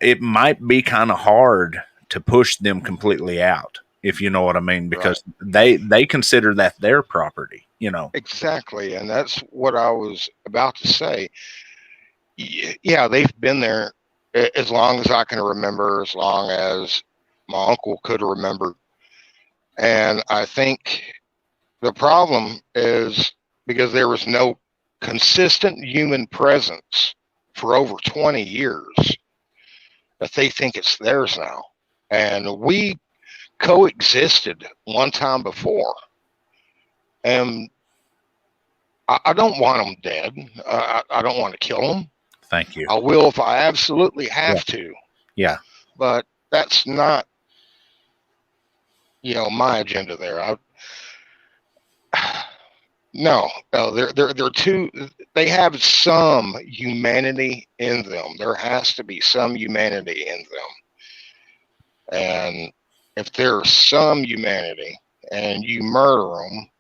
It might be kind of hard to push them completely out, if you know what I mean, because they consider that their property, Exactly, and that's what I was about to say. Yeah, they've been there as long as I can remember, as long as my uncle could remember. And I think the problem is because there was no consistent human presence for over 20 years, that they think it's theirs now. And we coexisted one time before. And I don't want them dead. I don't want to kill them. Thank you. I will if I absolutely have to. Yeah. But that's not, my agenda there. No, they're too. They have some humanity in them. There has to be some humanity in them. And if there's some humanity and you murder them,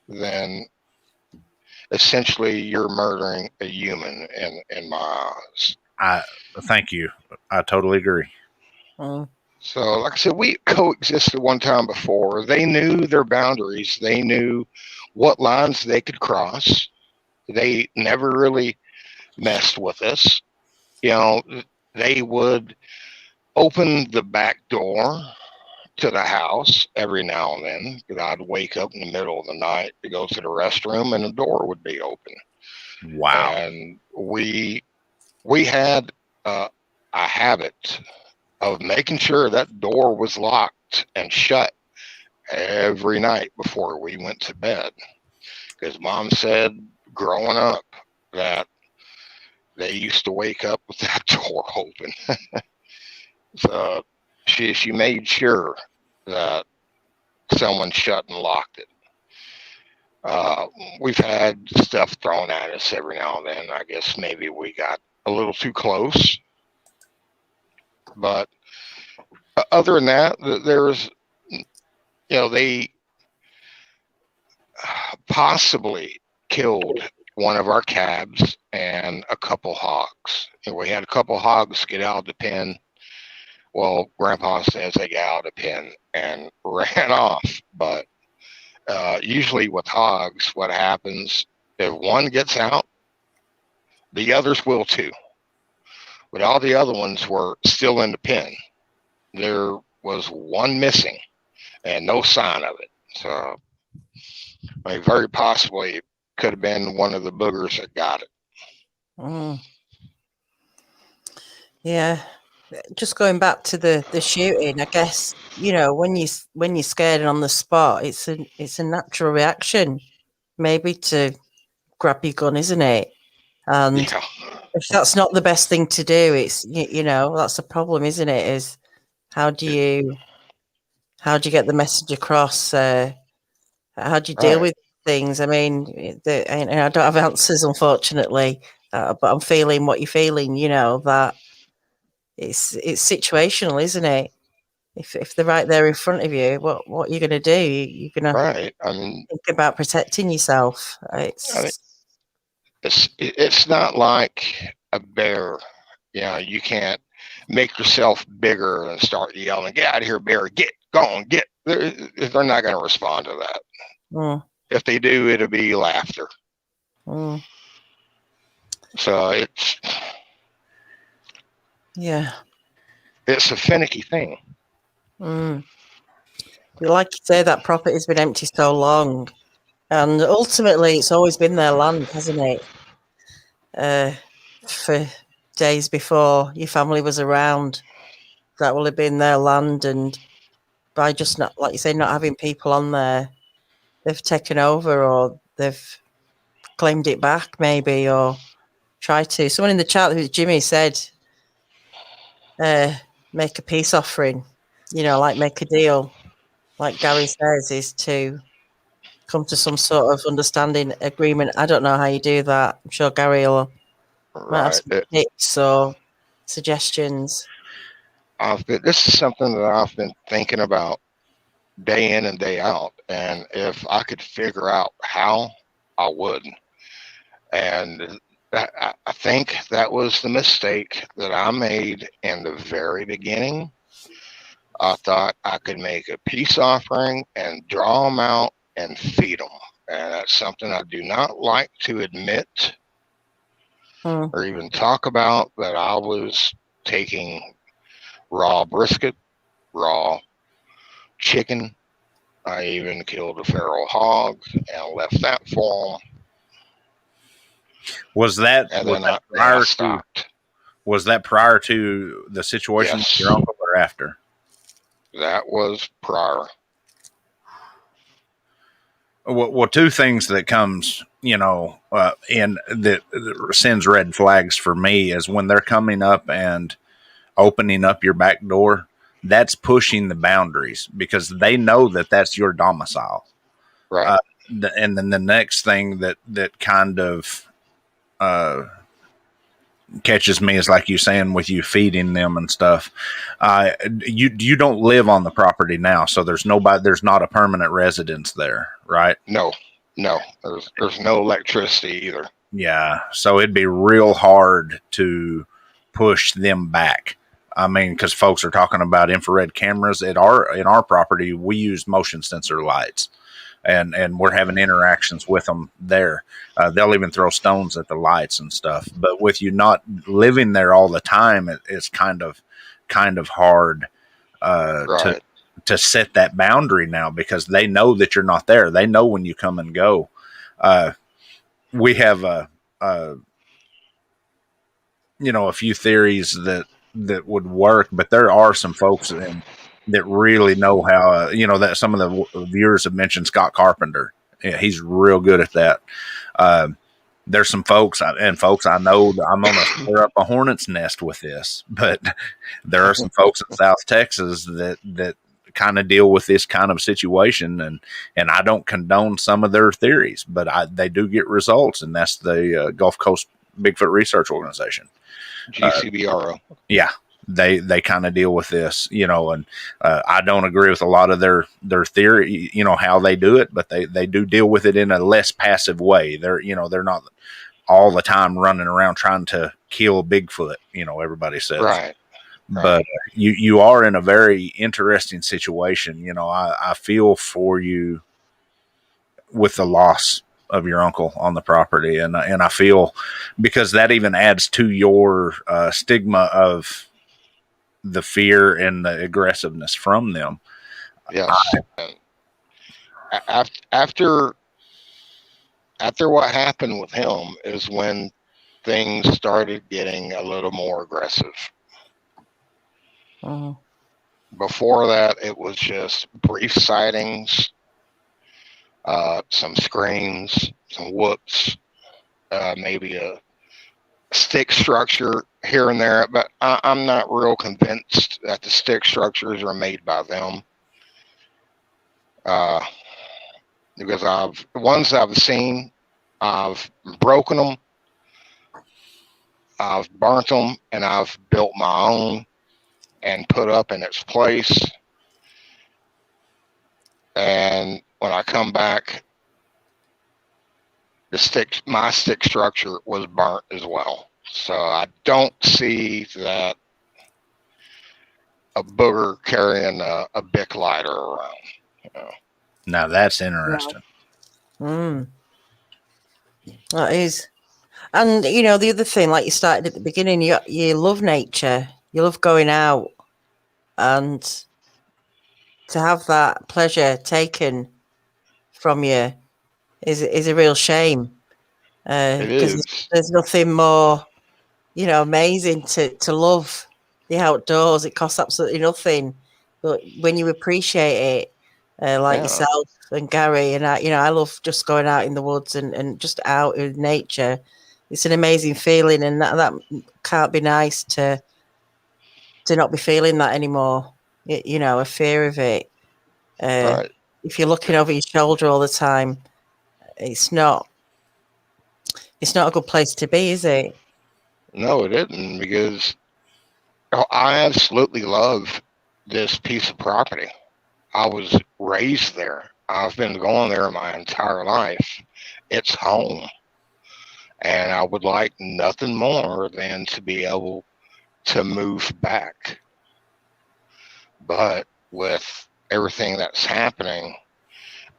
then essentially you're murdering a human in my eyes. I thank you. I totally agree. So, like I said, we coexisted one time before. They knew their boundaries. They knew what lines they could cross. They never really messed with us. They would open the back door to the house every now and then, because I'd wake up in the middle of the night to go to the restroom and the door would be open. Wow. And we had a habit of making sure that door was locked and shut every night before we went to bed. Because Mom said growing up that they used to wake up with that door open. So she made sure that someone shut and locked it. We've had stuff thrown at us every now and then. I guess maybe we got a little too close. But other than that, there's, they possibly killed one of our calves and a couple hogs. And we had a couple hogs get out of the pen. Well, Grandpa says they got out of the pen and ran off. But usually with hogs, what happens, if one gets out, the others will too. But all the other ones were still in the pen. There was one missing and no sign of it. So, very possibly it could have been one of the boogers that got it. Yeah. Just going back to the shooting, I guess, when you're scared and on the spot, it's a natural reaction maybe to grab your gun, isn't it? And if that's not the best thing to do, it's that's a problem, isn't it? Is how do you get the message across? How do you deal with things? I mean, I don't have answers, unfortunately, but I'm feeling what you're feeling. That it's situational, isn't it? If they're right there in front of you, what are you going to do? You're going to think about protecting yourself. It's not like a bear. You can't make yourself bigger and start yelling, "Get out of here, bear! Get going, get!" They're not going to respond to that. If they do, it'll be laughter. So it's a finicky thing. Like you say, that property's been empty so long, and ultimately it's always been their land, hasn't it? For days before your family was around, that will have been their land, and by just not, like you say, not having people on there, they've taken over, or they've claimed it back maybe, or tried to. Someone in the chat, who's Jimmy, said make a peace offering, like make a deal, like Gary says, is to come to some sort of understanding agreement. I don't know how you do that. I'm sure Gary will might have some tips or suggestions. This is something that I've been thinking about day in and day out, and if I could figure out how, I would. And I think that was the mistake that I made in the very beginning. I thought I could make a peace offering and draw them out and feed them. And that's something I do not like to admit or even talk about, that I was taking raw brisket, raw chicken. I even killed a feral hog and left that for them. Was that prior to the situation with your uncle, or after? That was prior. Well, two things that comes and that sends red flags for me is when they're coming up and opening up your back door. That's pushing the boundaries because they know that that's your domicile. Right. And then the next thing that kind of catches me is like you saying with you feeding them and stuff. You don't live on the property now, so there's not a permanent residence there, right? No. There's no electricity either. Yeah, so it'd be real hard to push them back. I mean, because folks are talking about infrared cameras in our property. We use motion sensor lights, and we're having interactions with them there. They'll even throw stones at the lights and stuff. But with you not living there all the time, it's kind of hard Right. to set that boundary now because they know that you're not there. They know when you come and go. We have a few theories that would work, but there are some folks that really know how, that some of the viewers have mentioned Scott Carpenter. Yeah, he's real good at that. There's some folks I know that I'm going to stir up a hornet's nest with this, but there are some folks in South Texas that kind of deal with this kind of situation, and I don't condone some of their theories, but they do get results, and that's the Gulf Coast Bigfoot Research Organization. GCBRO. Yeah, they kind of deal with this, and I don't agree with a lot of their theory, how they do it, but they do deal with it in a less passive way. They're not all the time running around trying to kill Bigfoot, everybody says. Right. But you are in a very interesting situation. I feel for you with the loss of your uncle on the property, and I feel because that even adds to your stigma of the fear and the aggressiveness from them. Yes. After what happened with him is when things started getting a little more aggressive. Before that, it was just brief sightings, some screams, some whoops, maybe a stick structure here and there, but I'm not real convinced that the stick structures are made by them. Because ones I've seen, I've broken them, I've burnt them, and I've built my own and put up in its place. And when I come back, my stick structure was burnt as well. So I don't see that a booger carrying a Bic lighter around. Now that's interesting. That is. And the other thing, like you started at the beginning, you love nature, you love going out, and to have that pleasure taken from you is a real shame. Because there's nothing more, amazing to love the outdoors. It costs absolutely nothing, but when you appreciate it, like yourself and Gary and I love just going out in the woods and just out in nature. It's an amazing feeling, and that can't be nice to not be feeling that anymore. A fear of it. Right. If you're looking over your shoulder all the time, it's not a good place to be, is it? No, it isn't, because I absolutely love this piece of property. I was raised there. I've been going there my entire life. It's home. And I would like nothing more than to be able to move back. But with everything that's happening,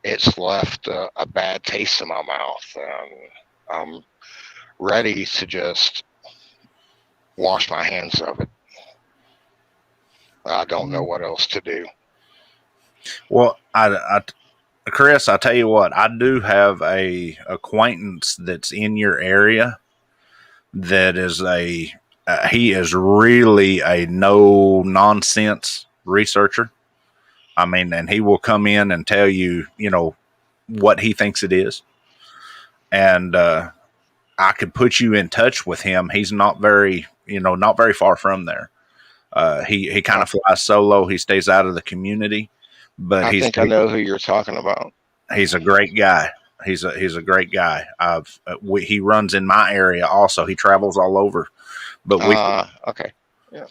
it's left a bad taste in my mouth. I'm ready to just wash my hands of it. I don't know what else to do. Well, Chris, I tell you what, I do have a acquaintance that's in your area that is he is really a no nonsense researcher. I mean, and he will come in and tell you, what he thinks it is. and I could put you in touch with him. He's not very far from there. He kind of flies solo. He stays out of the community, but I think I know who you're talking about. He's a great guy. He's a great guy. He runs in my area also. He travels all over, but okay. Yeah.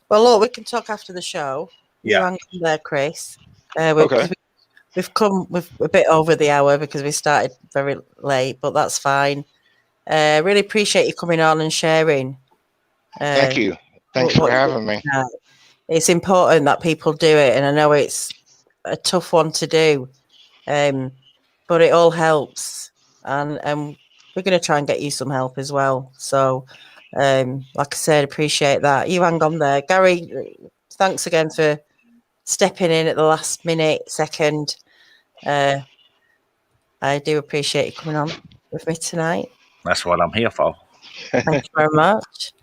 Well, look, we can talk after the show. Yeah. You hang on there, Chris. Okay. We've come a bit over the hour because we started very late, but that's fine. Really appreciate you coming on and sharing. Thank you. Thanks for having me. It's important that people do it, and I know it's a tough one to do, but it all helps, and we're going to try and get you some help as well. So, like I said, appreciate that. You hang on there, Gary. Thanks again for stepping in at the last second. I do appreciate you coming on with me tonight. That's what I'm here for. Thank you very much.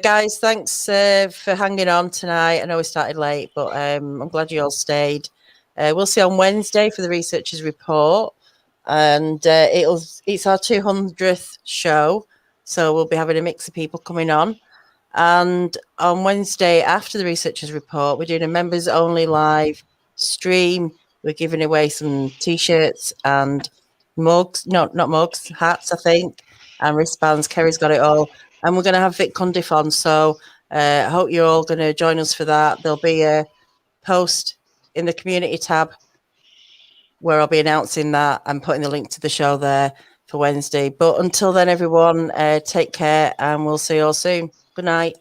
Guys, thanks for hanging on tonight. I know we started late, but I'm glad you all stayed. We'll see on Wednesday for the researchers report, and it's our 200th show, so we'll be having a mix of people coming on. And on Wednesday after the researchers report, we're doing a members only live stream. We're giving away some t-shirts and mugs, not mugs, hats, I think, and wristbands. Kerry's got it all. And we're going to have Vic Cundiff on. So I hope you're all going to join us for that. There'll be a post in the community tab where I'll be announcing that and putting the link to the show there for Wednesday. But until then, everyone, take care, and we'll see you all soon. Good night.